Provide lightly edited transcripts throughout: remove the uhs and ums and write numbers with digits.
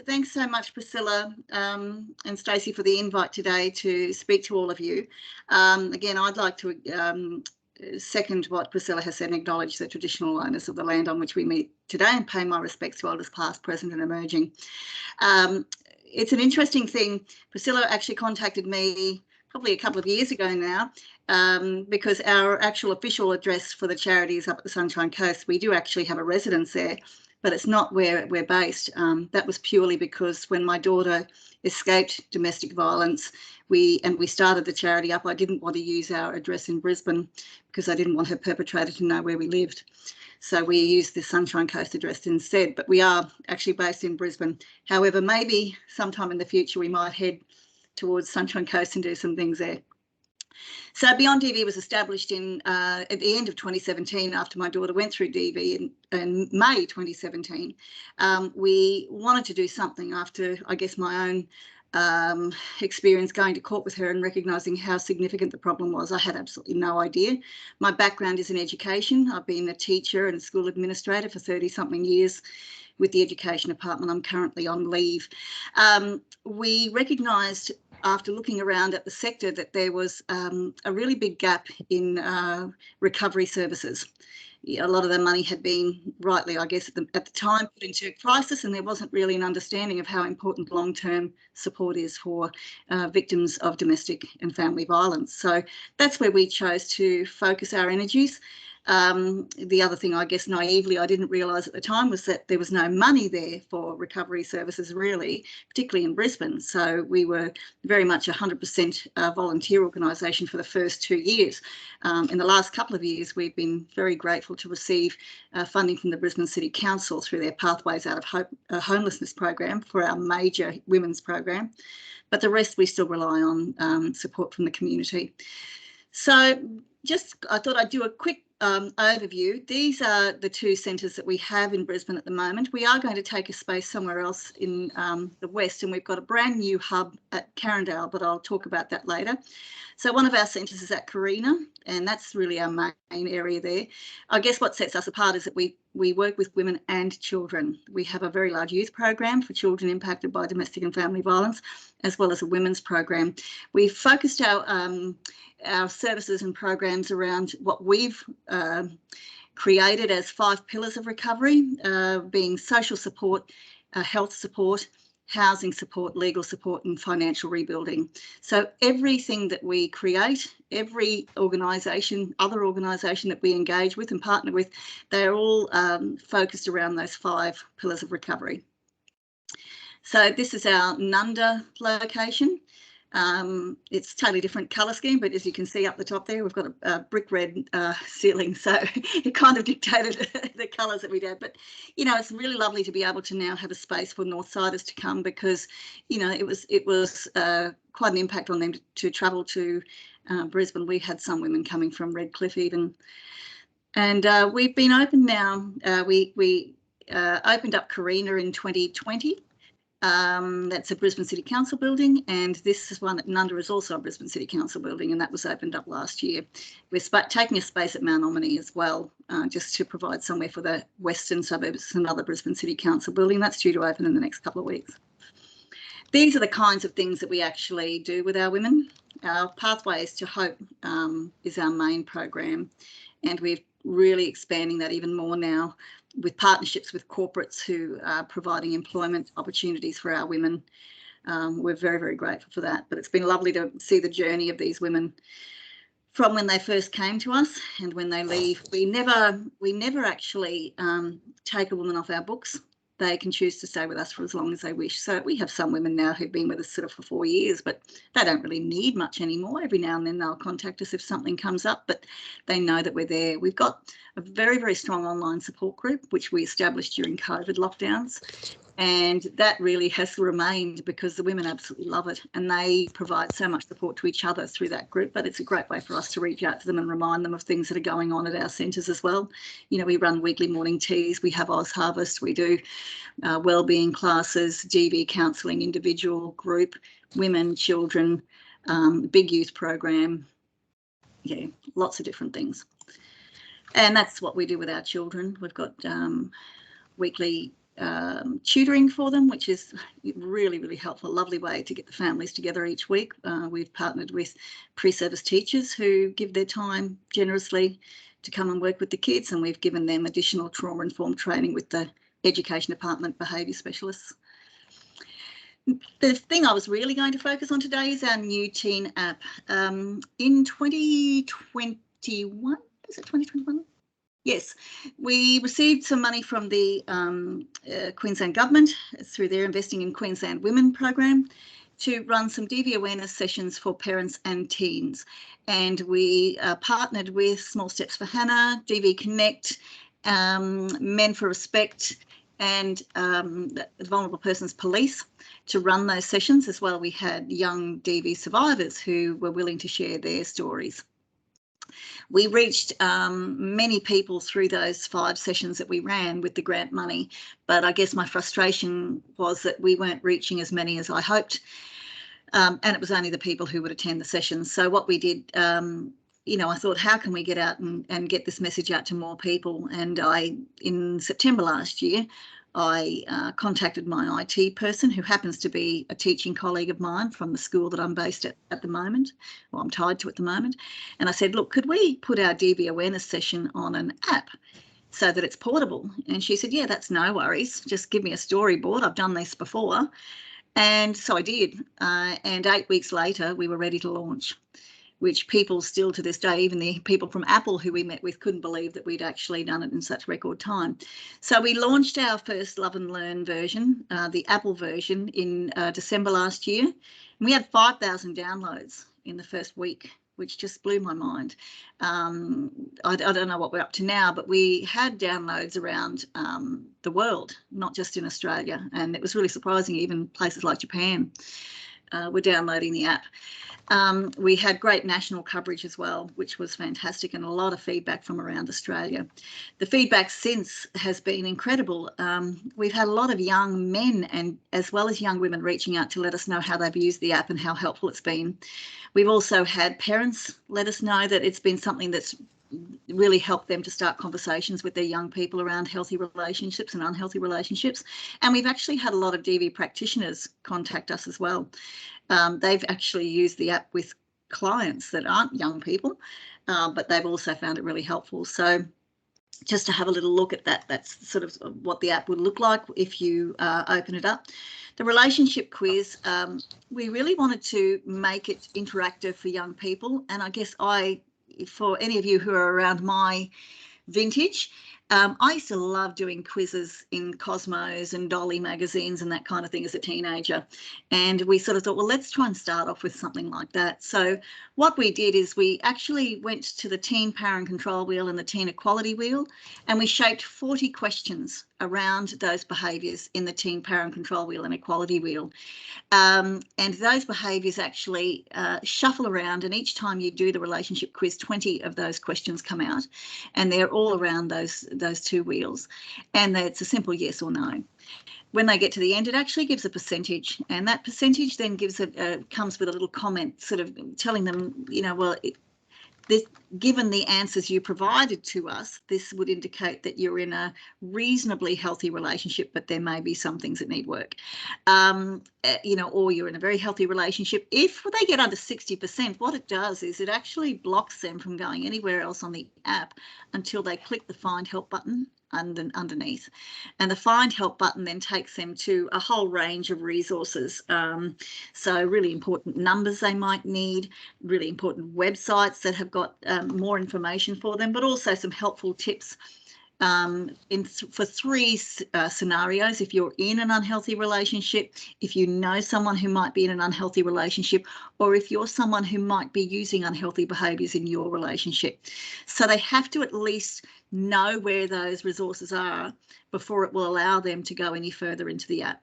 Thanks so much, Priscilla and Stacey, for the invite today to speak to all of you. Again, I'd like to second what Priscilla has said and acknowledge the traditional owners of the land on which we meet today and pay my respects to elders past, present and emerging. It's an interesting thing. Priscilla actually contacted me probably a couple of years ago now, because our actual official address for the charity is up at the Sunshine Coast. We do actually have a residence there, but it's not where we're based. That was purely because when my daughter escaped domestic violence, we started the charity up, I didn't want to use our address in Brisbane because I didn't want her perpetrator to know where we lived. So we used the Sunshine Coast address instead, but we are actually based in Brisbane. However, maybe sometime in the future we might head towards Sunshine Coast and do some things there. So Beyond DV was established at the end of 2017 after my daughter went through DV in May 2017. We wanted to do something after, I guess, my own experience going to court with her and recognising how significant the problem was. I had absolutely no idea. My background is in education. I've been a teacher and a school administrator for 30-something years with the Education Department. I'm currently on leave. We recognised after looking around at the sector that there was a really big gap in recovery services. A lot of the money had been, rightly, I guess, at the time put into crisis, and there wasn't really an understanding of how important long-term support is for victims of domestic and family violence. So that's where we chose to focus our energies. The other thing, I guess, naively, I didn't realise at the time was that there was no money there for recovery services, really, particularly in Brisbane. So we were very much a 100% volunteer organisation for the first 2 years. In the last couple of years, we've been very grateful to receive funding from the Brisbane City Council through their Pathways Out of Homelessness program for our major women's program. But the rest we still rely on support from the community. So I thought I'd do a quick overview. These are the two centres that we have in Brisbane at the moment. We are going to take a space somewhere else in the west, and we've got a brand new hub at Carindale, but I'll talk about that later. So one of our centres is at Carina, and that's really our main area there. I guess what sets us apart is that we work with women and children. We have a very large youth program for children impacted by domestic and family violence, as well as a women's program. We've focused our services and programs around what we've created as 5 pillars of recovery, being social support, health support, housing support, legal support and financial rebuilding. So everything that we create, every organisation, other organisation that we engage with and partner with, they're all focused around those 5 pillars of recovery. So this is our Nunda location. It's totally different colour scheme, but as you can see up the top there, we've got a brick red ceiling, so it kind of dictated the colours that we did. But you know, it's really lovely to be able to now have a space for Northsiders to come, because you know it was quite an impact on them to travel to Brisbane. We had some women coming from Redcliffe even, and we've been open now. We opened up Carina in 2020. That's a Brisbane City Council building, and this is one at Nunda is also a Brisbane City Council building, and that was opened up last year. We're taking a space at Mount Omni as well, just to provide somewhere for the western suburbs. It's another Brisbane City Council building that's due to open in the next couple of weeks. These are the kinds of things that we actually do with our women. Our Pathways to Hope is our main program, and we're really expanding that even more now, with partnerships with corporates who are providing employment opportunities for our women. We're very, very grateful for that. But it's been lovely to see the journey of these women from when they first came to us and when they leave. We never actually take a woman off our books. They can choose to stay with us for as long as they wish. So we have some women now who've been with us sort of for 4 years, but they don't really need much anymore. Every now and then they'll contact us if something comes up, but they know that we're there. We've got a very, very strong online support group, which we established during COVID lockdowns. And that really has remained because the women absolutely love it, and they provide so much support to each other through that group. But it's a great way for us to reach out to them and remind them of things that are going on at our centres as well. You know, we run weekly morning teas, we have Oz Harvest, we do wellbeing classes, DV counselling, individual, group, women, children, big youth program. Yeah, lots of different things. And that's what we do with our children. We've got weekly tutoring for them, which is really, really helpful. A lovely way to get the families together each week. We've partnered with pre-service teachers who give their time generously to come and work with the kids, and we've given them additional trauma-informed training with the Education Department behaviour specialists. The thing I was really going to focus on today is our new teen app. In 2021, is it 2021? Yes, we received some money from the Queensland Government through their Investing in Queensland Women program to run some DV awareness sessions for parents and teens. And we partnered with Small Steps for Hannah, DV Connect, Men for Respect, and the Vulnerable Persons Police to run those sessions. As well, we had young DV survivors who were willing to share their stories. We reached many people through those 5 sessions that we ran with the grant money, but I guess my frustration was that we weren't reaching as many as I hoped, and it was only the people who would attend the sessions. So what we did, you know, I thought, how can we get out and get this message out to more people? And in September last year, I contacted my IT person, who happens to be a teaching colleague of mine from the school that I'm based at the moment, or I'm tied to at the moment. And I said, look, could we put our DV awareness session on an app so that it's portable? And she said, yeah, that's no worries. Just give me a storyboard. I've done this before. And so I did. And 8 weeks later, we were ready to launch, which people still to this day, even the people from Apple who we met with, couldn't believe that we'd actually done it in such record time. So we launched our first Love and Learn version, the Apple version, in December last year. And we had 5,000 downloads in the first week, which just blew my mind. I don't know what we're up to now, but we had downloads around the world, not just in Australia. And it was really surprising, even places like Japan were downloading the app. We had great national coverage as well, which was fantastic, and a lot of feedback from around Australia. The feedback since has been incredible. We've had a lot of young men and as well as young women reaching out to let us know how they've used the app and how helpful it's been. We've also had parents let us know that it's been something that's really helped them to start conversations with their young people around healthy relationships and unhealthy relationships. And we've actually had a lot of DV practitioners contact us as well. They've actually used the app with clients that aren't young people, but they've also found it really helpful. So just to have a little look at that, that's sort of what the app would look like if you open it up. The relationship quiz, we really wanted to make it interactive for young people. And I guess for any of you who are around my vintage, I used to love doing quizzes in Cosmos and Dolly magazines and that kind of thing as a teenager. And we sort of thought, well, let's try and start off with something like that. So what we did is we actually went to the Teen Power and Control Wheel and the Teen Equality Wheel, and we shaped 40 questions around those behaviours in the Teen Power and Control Wheel and Equality Wheel. And those behaviours actually shuffle around, and each time you do the relationship quiz, 20 of those questions come out, and they're all around those 2 wheels, and it's a simple yes or no. When they get to the end, it actually gives a percentage, and that percentage then comes with a little comment sort of telling them, you know, well, given the answers you provided to us, this would indicate that you're in a reasonably healthy relationship, but there may be some things that need work, you know, or you're in a very healthy relationship. If they get under 60%, what it does is it actually blocks them from going anywhere else on the app until they click the Find Help button underneath, and the Find Help button then takes them to a whole range of resources. So really important numbers they might need, really important websites that have got more information for them, but also some helpful tips for 3 scenarios. If you're in an unhealthy relationship, if you know someone who might be in an unhealthy relationship, or if you're someone who might be using unhealthy behaviours in your relationship. So they have to at least know where those resources are before it will allow them to go any further into the app.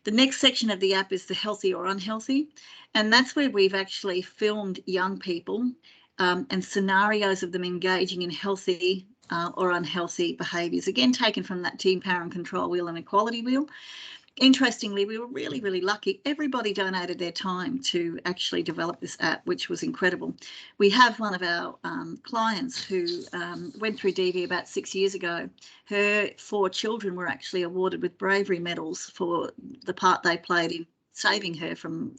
The next section of the app is the healthy or unhealthy, and that's where we've actually filmed young people and scenarios of them engaging in healthy or unhealthy behaviours, again taken from that Teen Power and Control Wheel and Equality Wheel. interestingly, we were really, really lucky. Everybody donated their time to actually develop this app, which was incredible. We have one of our clients who went through DV about 6 years ago. Her 4 children were actually awarded with bravery medals for the part they played in saving her from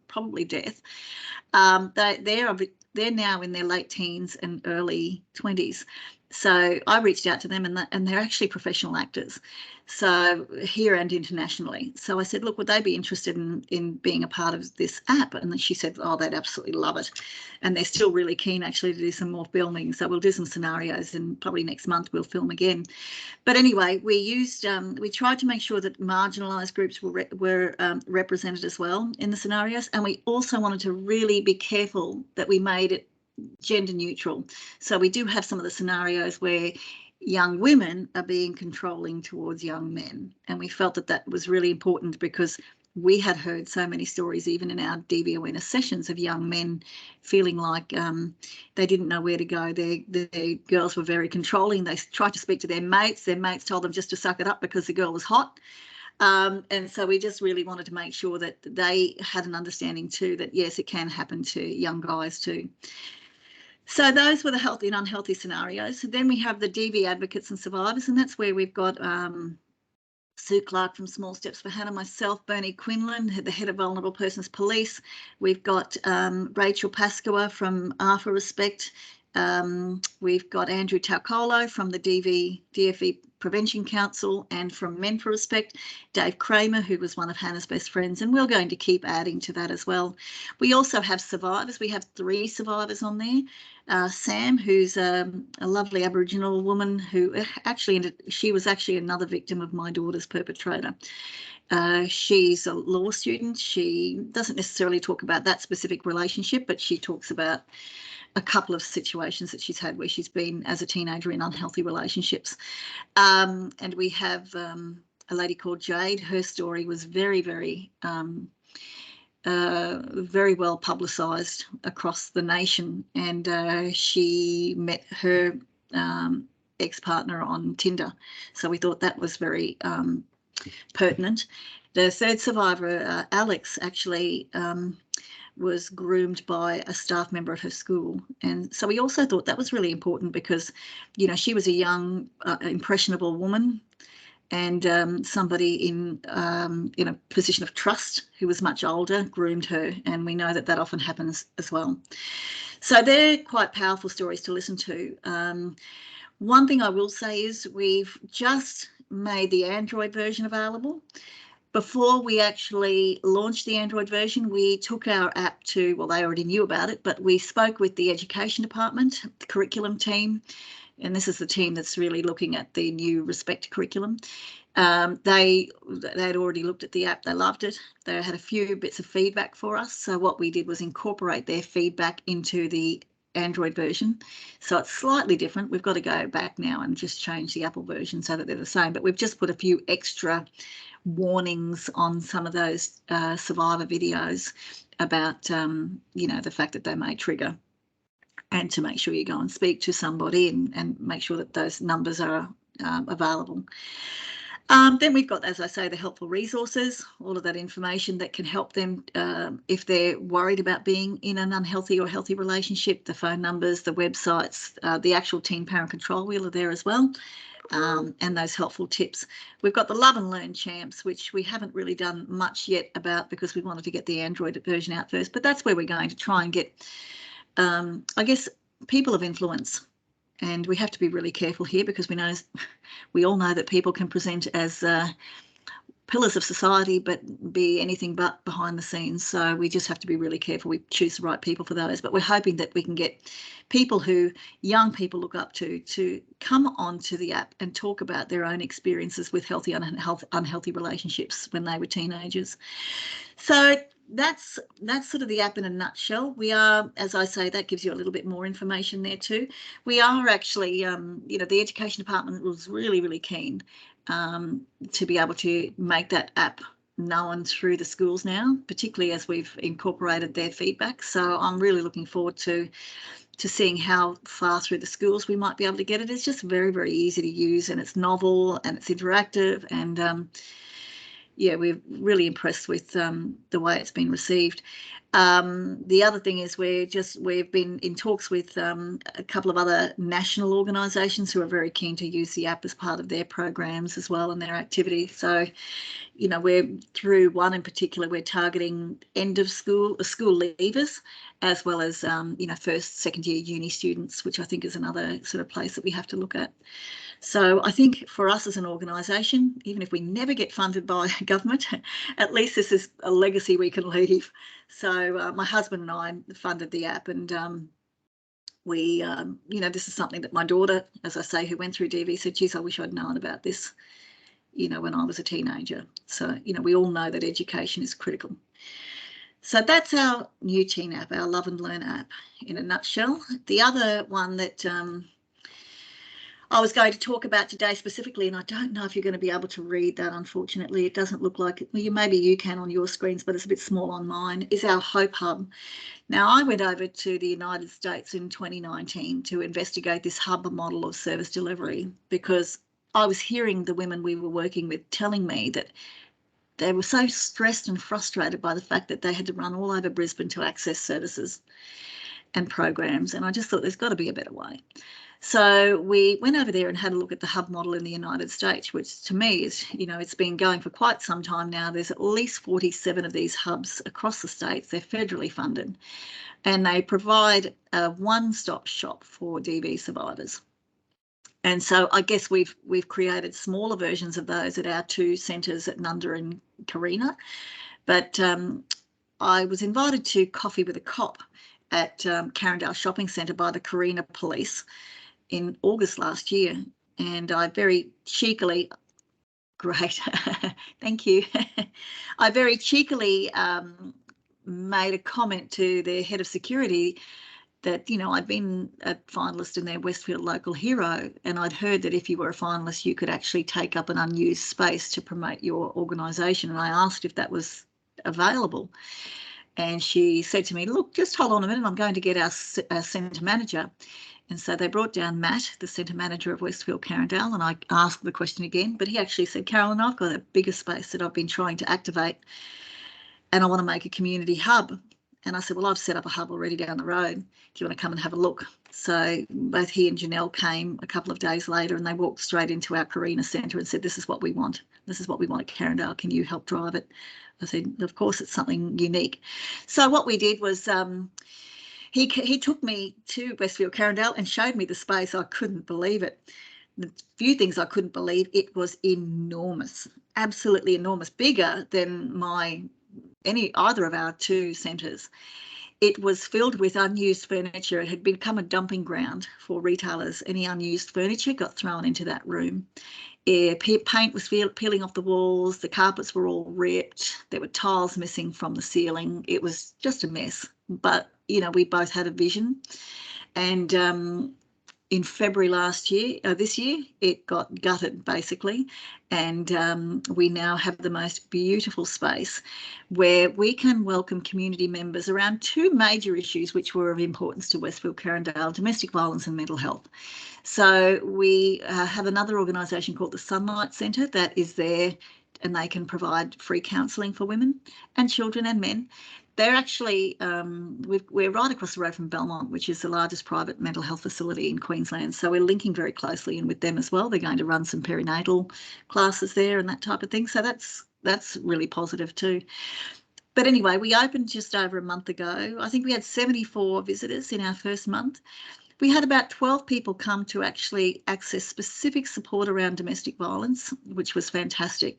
probably death. They're now in their late teens and early 20s. So I reached out to them, and they're actually professional actors, so here and internationally. So I said, look, would they be interested in being a part of this app? And then she said, oh, they'd absolutely love it. And they're still really keen actually to do some more filming. So we'll do some scenarios, and probably next month we'll film again. But anyway, we tried to make sure that marginalised groups were represented as well in the scenarios, and we also wanted to really be careful that we made it gender neutral. So we do have some of the scenarios where young women are being controlling towards young men, and we felt that that was really important because we had heard so many stories, even in our DV awareness sessions, of young men feeling like they didn't know where to go. Their girls were very controlling. They tried to speak to their mates. Their mates told them just to suck it up because the girl was hot. And so we just really wanted to make sure that they had an understanding too, that yes, it can happen to young guys too. So those were the healthy and unhealthy scenarios. So then we have the DV advocates and survivors, and that's where we've got Sue Clark from Small Steps for Hannah, myself, Bernie Quinlan, the head of Vulnerable Persons Police. We've got Rachel Pascoe from R for Respect. We've got Andrew Taucolo from the DFE Prevention Council, and from Men for Respect, Dave Kramer, who was one of Hannah's best friends, and we're going to keep adding to that as well. We also have survivors. We have 3 survivors on there. Sam, who's a lovely Aboriginal woman who she was actually another victim of my daughter's perpetrator. She's a law student. She doesn't necessarily talk about that specific relationship, but she talks about a couple of situations that she's had where she's been as a teenager in unhealthy relationships. And we have a lady called Jade. Her story was very, very well publicised across the nation, and she met her ex-partner on Tinder. So we thought that was very pertinent. The third survivor, Alex, actually was groomed by a staff member at her school, and so we also thought that was really important because, you know, she was a young impressionable woman, and somebody in a position of trust who was much older groomed her, and we know that that often happens as well. So they're quite powerful stories to listen to. One thing I will say is we've just made the Android version available. Before we actually launched the Android version, we took our app to, well, they already knew about it, but we spoke with the education department, the curriculum team, and this is the team that's really looking at the new Respect curriculum. They'd already looked at the app, they loved it. They had a few bits of feedback for us. So what we did was incorporate their feedback into the Android version. So it's slightly different. We've got to go back now and just change the Apple version so that they're the same, but we've just put a few extra warnings on some of those survivor videos about, you know, the fact that they may trigger, and to make sure you go and speak to somebody and make sure that those numbers are available. Then we've got, as I say, the helpful resources, all of that information that can help them if they're worried about being in an unhealthy or healthy relationship, the phone numbers, the websites, the actual teen parent control wheel are there as well. And those helpful tips. We've got the Love and Learn Champs, which we haven't really done much yet about because we wanted to get the Android version out first, but that's where we're going to try and get, I guess, people of influence. And we have to be really careful here because we all know that people can present as pillars of society but be anything but behind the scenes. So we just have to be really careful we choose the right people for those. But we're hoping that we can get people who young people look up to come onto the app and talk about their own experiences with healthy and unhealthy relationships when they were teenagers. So that's sort of the app in a nutshell. We are, as I say, that gives you a little bit more information there too. We are actually, you know, the education department was really, really keen to be able to make that app known through the schools now, particularly as we've incorporated their feedback. So I'm really looking forward to seeing how far through the schools we might be able to get it. It's just very, very easy to use, and it's novel and it's interactive, and yeah, we're really impressed with the way it's been received. The other thing is we've been in talks with a couple of other national organisations who are very keen to use the app as part of their programs as well and their activity. So, you know, we're through one in particular, we're targeting end of school leavers, as well as, you know, first, second year uni students, which I think is another sort of place that we have to look at. So I think for us as an organisation, even if we never get funded by government, at least this is a legacy we can leave. So my husband and I funded the app, and we, you know, this is something that my daughter, as I say, who went through DV, said, geez, I wish I'd known about this, you know, when I was a teenager. So, you know, we all know that education is critical. So that's our new teen app, our Love and Learn app in a nutshell. The other one that I was going to talk about today specifically, and I don't know if you're going to be able to read that, unfortunately. It doesn't look like it. Well, maybe you can on your screens, but it's a bit small on mine, is our Hope Hub. Now, I went over to the United States in 2019 to investigate this hub model of service delivery, because I was hearing the women we were working with telling me that they were so stressed and frustrated by the fact that they had to run all over Brisbane to access services and programs. And I just thought there's got to be a better way. So we went over there and had a look at the hub model in the United States, which to me is, you know, it's been going for quite some time now. There's at least 47 of these hubs across the states. They're federally funded, and they provide a one-stop shop for DV survivors. And so I guess we've created smaller versions of those at our two centres at Nunda and Carina. But I was invited to coffee with a cop at Carindale Shopping Centre by the Carina Police in August last year, and I very cheekily, great, thank you, I very cheekily made a comment to their head of security that, you know, I'd been a finalist in their Westfield Local Hero, and I'd heard that if you were a finalist, you could actually take up an unused space to promote your organisation, and I asked if that was available. And she said to me, look, just hold on a minute, I'm going to get our centre manager. And so they brought down Matt, the centre manager of Westfield Carindale, and I asked the question again, but he actually said, Carolyn, I've got a bigger space that I've been trying to activate, and I want to make a community hub. And I said, well, I've set up a hub already down the road. Do you want to come and have a look? So both he and Janelle came a couple of days later, and they walked straight into our Carina Centre and said, this is what we want. This is what we want at Carindale. Can you help drive it? I said, of course, it's something unique. So what we did was he took me to Westfield Carindale and showed me the space. I couldn't believe it. The few things I couldn't believe, it was enormous, absolutely enormous, bigger than either of our two centres. It was filled with unused furniture. It had become a dumping ground for retailers. Any unused furniture got thrown into that room. Paint was peeling off the walls. The carpets were all ripped. There were tiles missing from the ceiling. It was just a mess. But, you know, we both had a vision. And in February this year, it got gutted basically. And we now have the most beautiful space where we can welcome community members around two major issues which were of importance to Westfield Carindale: domestic violence and mental health. So we have another organisation called the Sunlight Centre that is there, and they can provide free counselling for women and children and men. They're actually, we're right across the road from Belmont, which is the largest private mental health facility in Queensland. So we're linking very closely in with them as well. They're going to run some perinatal classes there and that type of thing. So that's really positive too. But anyway, we opened just over a month ago. I think we had 74 visitors in our first month. We had about 12 people come to actually access specific support around domestic violence, which was fantastic.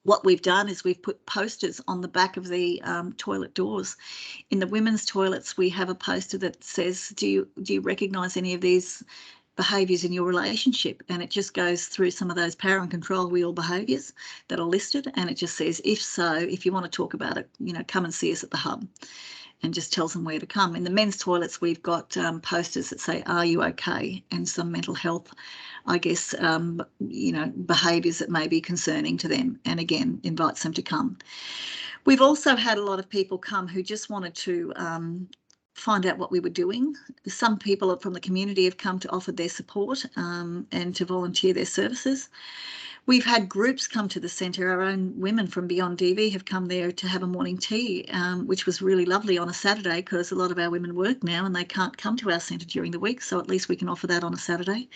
What we've done is we've put posters on the back of the toilet doors. In the women's toilets, we have a poster that says, do you recognise any of these behaviours in your relationship? And it just goes through some of those power and control wheel behaviours that are listed. And it just says, if so, if you want to talk about it, you know, come and see us at the hub, and just tells them where to come. In the men's toilets, we've got posters that say, are you okay? And some mental health, I guess, you know, behaviours that may be concerning to them, and again, invites them to come. We've also had a lot of people come who just wanted to find out what we were doing. Some people from the community have come to offer their support and to volunteer their services. We've had groups come to the centre. Our own women from Beyond DV have come there to have a morning tea, which was really lovely on a Saturday, because a lot of our women work now and they can't come to our centre during the week, so at least we can offer that on a Saturday.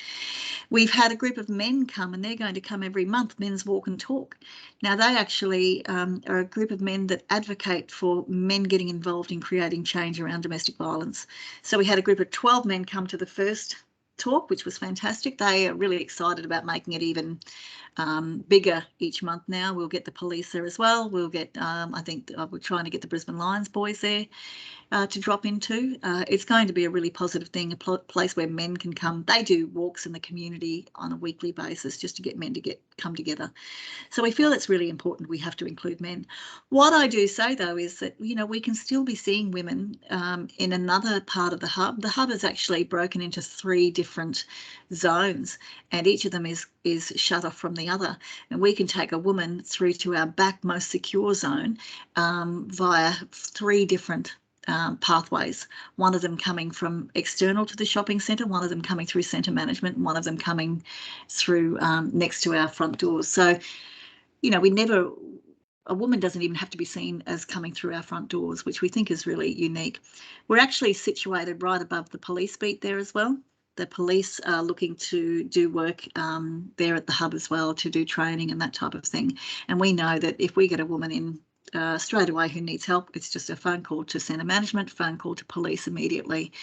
We've had a group of men come, and they're going to come every month, Men's Walk and Talk. Now, they actually are a group of men that advocate for men getting involved in creating change around domestic violence. So we had a group of 12 men come to the first talk, which was fantastic. They are really excited about making it even bigger each month now. We'll get the police there as well. We'll get, I think we're trying to get the Brisbane Lions boys there to drop into. It's going to be a really positive thing, a place where men can come. They do walks in the community on a weekly basis just to get men to come together. So we feel it's really important we have to include men. What I do say, though, is that, you know, we can still be seeing women in another part of the hub. The hub is actually broken into 3 different zones, and each of them is shut off from the other. And we can take a woman through to our back most secure zone via 3 different pathways, one of them coming from external to the shopping centre, one of them coming through centre management, and one of them coming through next to our front doors. So, you know, a woman doesn't even have to be seen as coming through our front doors, which we think is really unique. We're actually situated right above the police beat there as well. The police are looking to do work there at the hub as well, to do training and that type of thing. And we know that if we get a woman in straight away who needs help, it's just a phone call to centre management, phone call to police immediately.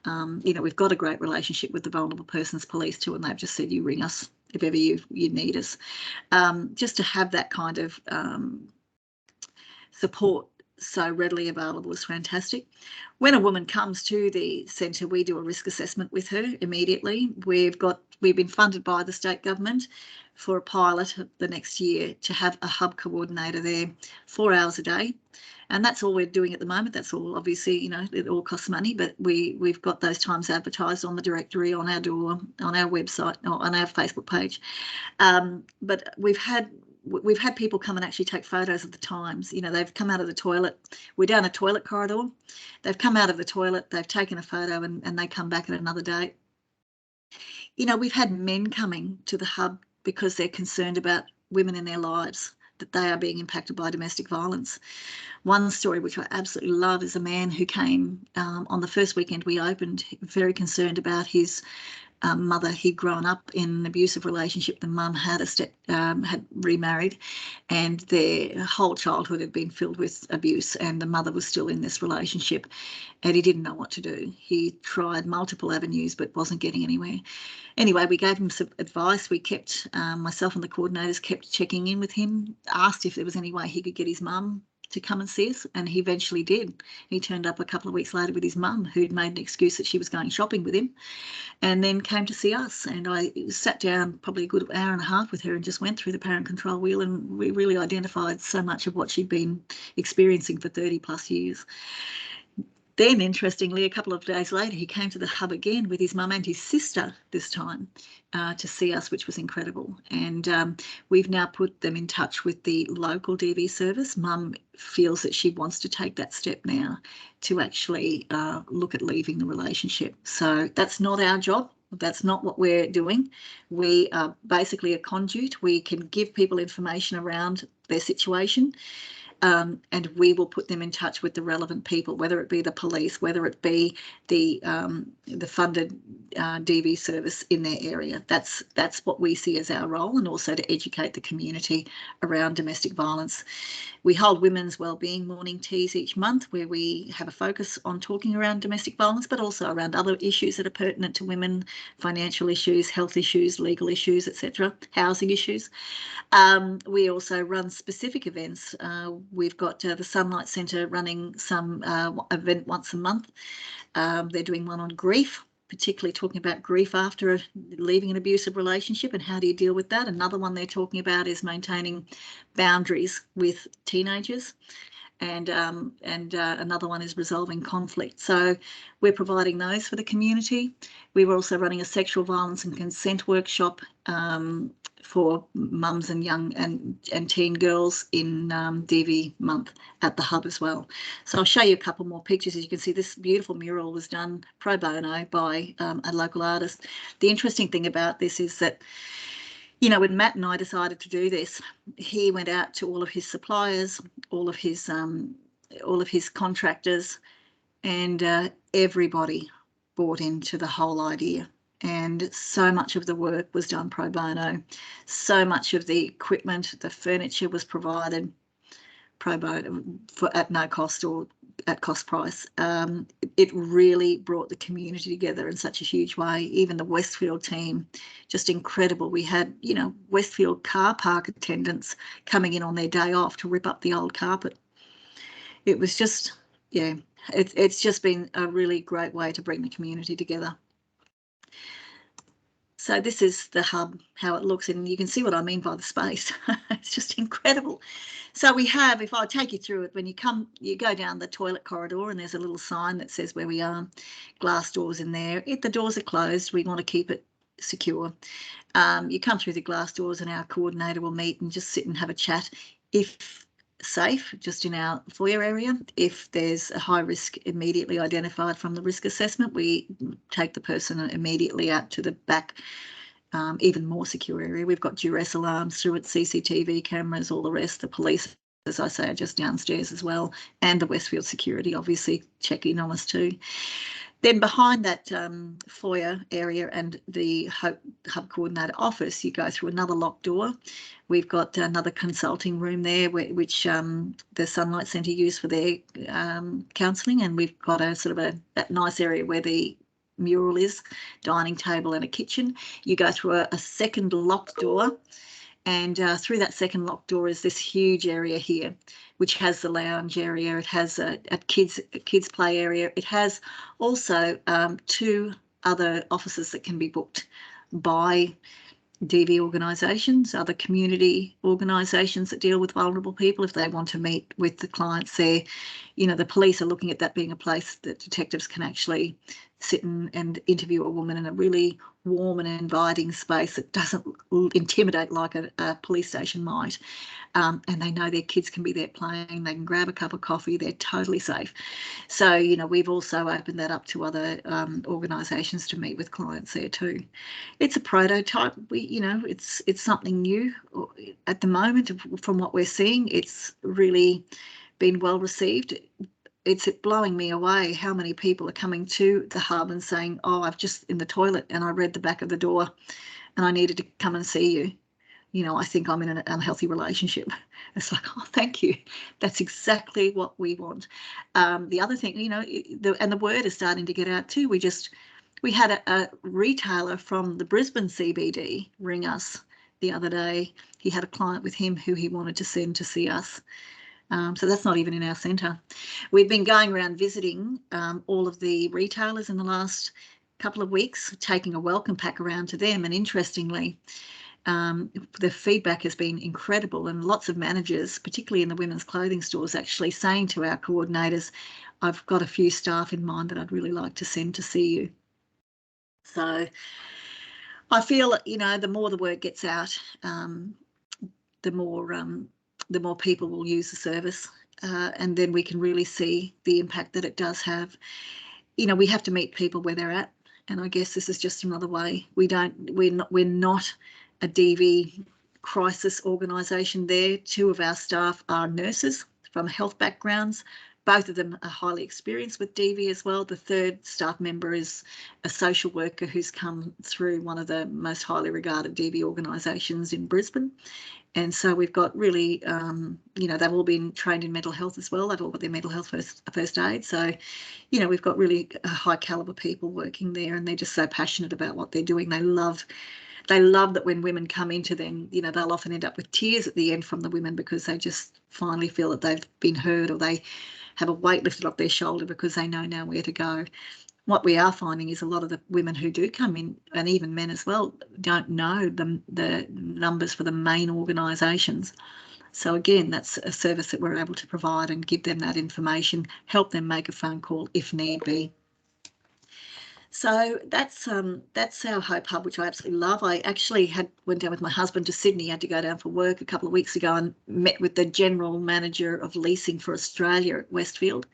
You know, we've got a great relationship with the Vulnerable Persons Police too, and they've just said, you ring us if ever you need us. Just to have that kind of support so readily available is fantastic. When a woman comes to the centre, we do a risk assessment with her immediately. We've been funded by the state government for a pilot the next year to have a hub coordinator there 4 hours a day. And that's all we're doing at the moment. That's all, obviously, you know, it all costs money, but we've got those times advertised on the directory, on our door, on our website, or on our Facebook page. But we've had people come and actually take photos of the times. You know, they've come out of the toilet. We're down a toilet corridor. They've come out of the toilet, they've taken a photo, and they come back at another date. You know, we've had men coming to the hub because they're concerned about women in their lives, that they are being impacted by domestic violence. One story which I absolutely love is a man who came on the first weekend we opened, very concerned about his mother. He'd grown up in an abusive relationship. The mum had had remarried, and their whole childhood had been filled with abuse, and the mother was still in this relationship, and he didn't know what to do. He tried multiple avenues but wasn't getting anywhere. Anyway, we gave him some advice. We kept, myself and the coordinators kept checking in with him, asked if there was any way he could get his mum to come and see us, and he eventually did. He turned up a couple of weeks later with his mum, who'd made an excuse that she was going shopping with him, and then came to see us. And I sat down probably a good hour and a half with her and just went through the parent control wheel, and we really identified so much of what she'd been experiencing for 30 plus years. Then, interestingly, a couple of days later, he came to the hub again with his mum and his sister this time to see us, which was incredible. And we've now put them in touch with the local DV service. Mum feels that she wants to take that step now to actually look at leaving the relationship. So that's not our job. That's not what we're doing. We are basically a conduit. We can give people information around their situation. And we will put them in touch with the relevant people, whether it be the police, whether it be the funded DV service in their area. That's what we see as our role, and also to educate the community around domestic violence. We hold women's wellbeing morning teas each month, where we have a focus on talking around domestic violence, but also around other issues that are pertinent to women: financial issues, health issues, legal issues, etc., housing issues. We also run specific events. We've got the Sunlight Centre running some event once a month. They're doing one on grief, particularly talking about grief after leaving an abusive relationship and how do you deal with that. Another one they're talking about is maintaining boundaries with teenagers. And another one is resolving conflict. So we're providing those for the community. We were also running a sexual violence and consent workshop for mums and young and teen girls in DV month at the hub as well. So I'll show you a couple more pictures. As you can see, this beautiful mural was done pro bono by a local artist. The interesting thing about this is that, You know, when Matt and I decided to do this, he went out to all of his suppliers, all of his contractors, and everybody bought into the whole idea. And so much of the work was done pro bono. So much of the equipment, the furniture was provided pro bono at no cost or at cost price. It really brought the community together in such a huge way. Even the Westfield team, just incredible. We had, you know, Westfield car park attendants coming in on their day off to rip up the old carpet. It was just, yeah, it's just been a really great way to bring the community together. So this is the hub, how it looks, and you can see what I mean by the space. It's just incredible. So we have, if I take you through it, when you come, you go down the toilet corridor and there's a little sign that says where we are, glass doors in there. If the doors are closed, we want to keep it secure. You come through the glass doors and our coordinator will meet and just sit and have a chat. If safe, just in our foyer area. If there's a high risk immediately identified from the risk assessment, we take the person immediately out to the back, even more secure area. We've got duress alarms through it, CCTV cameras, all the rest. The police, as I say, are just downstairs as well, and the Westfield security obviously check in on us too. Then behind that foyer area and the hub coordinator office, you go through another locked door. We've got another consulting room there, which the Sunlight Centre use for their counselling, and we've got a sort of that nice area where the mural is, dining table and a kitchen. You go through a second locked door, and through that second locked door is this huge area here, which has the lounge area. It has a kids play area. It has also 2 other offices that can be booked by DV organisations, other community organisations that deal with vulnerable people if they want to meet with the clients there. You know, the police are looking at that being a place that detectives can actually sit and interview a woman in a really warm and inviting space that doesn't intimidate like a police station might. And they know their kids can be there playing, they can grab a cup of coffee, they're totally safe. So, you know, we've also opened that up to other organisations to meet with clients there too. It's a prototype. You know, it's something new at the moment. From what we're seeing, it's really been well received. It's blowing me away how many people are coming to the hub and saying, oh, I've just in the toilet and I read the back of the door and I needed to come and see you. You know, I think I'm in an unhealthy relationship. It's like, oh, thank you. That's exactly what we want. The other thing, you know, the word is starting to get out too. We had a retailer from the Brisbane CBD ring us the other day. He had a client with him who he wanted to send to see us. So that's not even in our centre. We've been going around visiting all of the retailers in the last couple of weeks, taking a welcome pack around to them. And interestingly, the feedback has been incredible, and lots of managers, particularly in the women's clothing stores, actually saying to our coordinators, I've got a few staff in mind that I'd really like to send to see you. So I feel, you know, the more the word gets out, the more people will use the service, and then we can really see the impact that it does have. You know, we have to meet people where they're at, and I guess this is just another way. We're not a DV crisis organisation there. 2 of our staff are nurses from health backgrounds. Both of them are highly experienced with DV as well. The 3rd staff member is a social worker who's come through one of the most highly regarded DV organisations in Brisbane. And so we've got really, you know, they've all been trained in mental health as well. They've all got their mental health first aid. So, you know, we've got really high calibre people working there, and they're just so passionate about what they're doing. They love that when women come into them, you know, they'll often end up with tears at the end from the women because they just finally feel that they've been heard, or they have a weight lifted off their shoulder because they know now where to go. What we are finding is a lot of the women who do come in, and even men as well, don't know the numbers for the main organisations. So again, that's a service that we're able to provide and give them that information, help them make a phone call if need be. So that's our Hope Hub, which I absolutely love. I actually went down with my husband to Sydney. Had to go down for work a couple of weeks ago and met with the General Manager of Leasing for Australia at Westfield,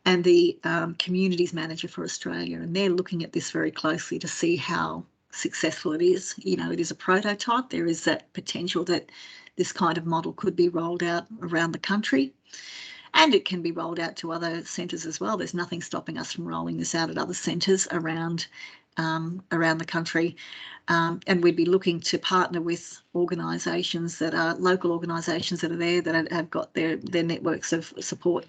and the Communities Manager for Australia, and they're looking at this very closely to see how successful it is. You know, it is a prototype. There is that potential that this kind of model could be rolled out around the country, and it can be rolled out to other centres as well. There's nothing stopping us from rolling this out at other centres around the country, and we'd be looking to partner with organisations that are local organisations that are there, that have got their networks of support.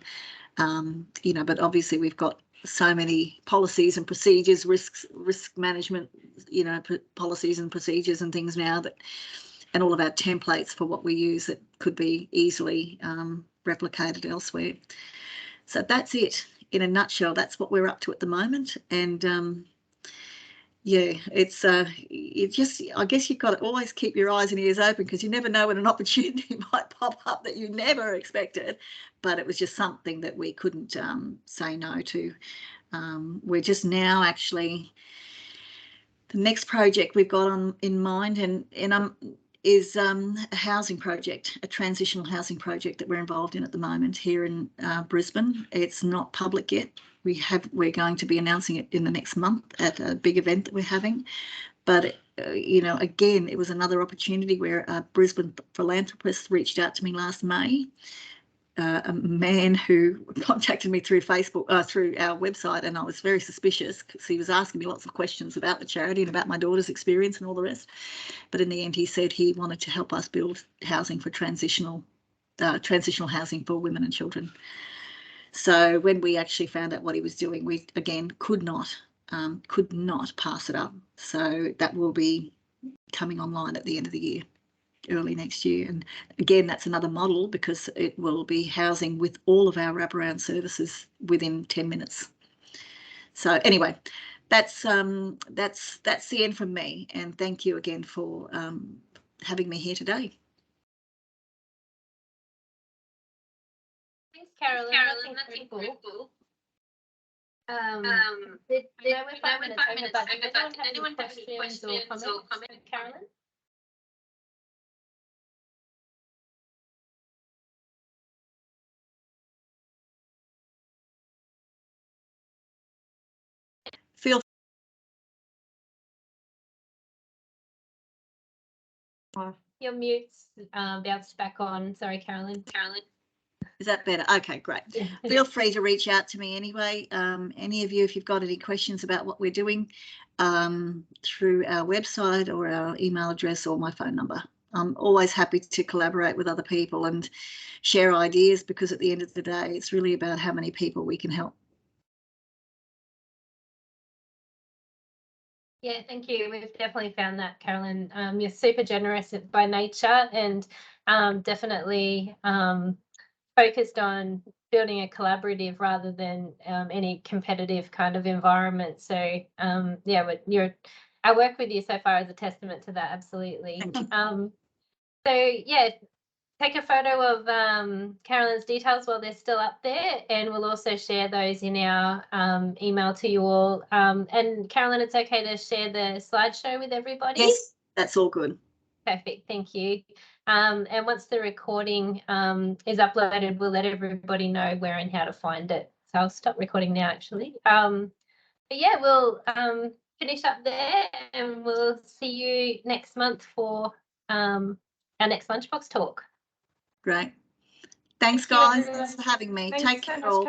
You know, but obviously we've got so many policies and procedures, risk management, you know, policies and procedures and things now, that, and all of our templates for what we use, that could be easily replicated elsewhere. So that's it in a nutshell. That's what we're up to at the moment. And yeah, it's you just, I guess you've got to always keep your eyes and ears open, because you never know when an opportunity might pop up that you never expected. But it was just something that we couldn't say no to. We're just now actually, the next project we've got in mind is a housing project, a transitional housing project that we're involved in at the moment here in Brisbane. It's not public yet. We're going to be announcing it in the next month at a big event that we're having. But you know, again, it was another opportunity where a Brisbane philanthropist reached out to me last May. A man who contacted me through Facebook, through our website, and I was very suspicious because he was asking me lots of questions about the charity and about my daughter's experience and all the rest. But in the end, he said he wanted to help us build housing for transitional housing for women and children. So when we actually found out what he was doing, we again could not pass it up. So that will be coming online at the end of the year, early next year. And again, that's another model, because it will be housing with all of our wraparound services within 10 minutes. So anyway, that's the end from me, and thank you again for having me here today. Thanks, Carolyn. That's incredible. I know we're 5 minutes over, but does anyone have any questions or comments, Carolyn? Feel Your mute's bounced back on. Sorry, Carolyn. Is that better? Okay, great. Yeah. Feel free to reach out to me anyway. Any of you, if you've got any questions about what we're doing, through our website or our email address or my phone number. I'm always happy to collaborate with other people and share ideas, because at the end of the day, it's really about how many people we can help. Yeah, thank you. We've definitely found that, Carolyn. You're super generous by nature, and definitely focused on building a collaborative rather than any competitive kind of environment. So yeah, our work with you so far is a testament to that. Absolutely. So yeah, take a photo of Carolyn's details while they're still up there, and we'll also share those in our email to you all. And Carolyn, it's okay to share the slideshow with everybody? Yes, that's all good. Perfect, thank you. And once the recording is uploaded, we'll let everybody know where and how to find it. So I'll stop recording now, actually. But yeah, we'll finish up there, and we'll see you next month for our next Lunchbox talk. Great. Thanks, guys. Thanks for having me. Take care all.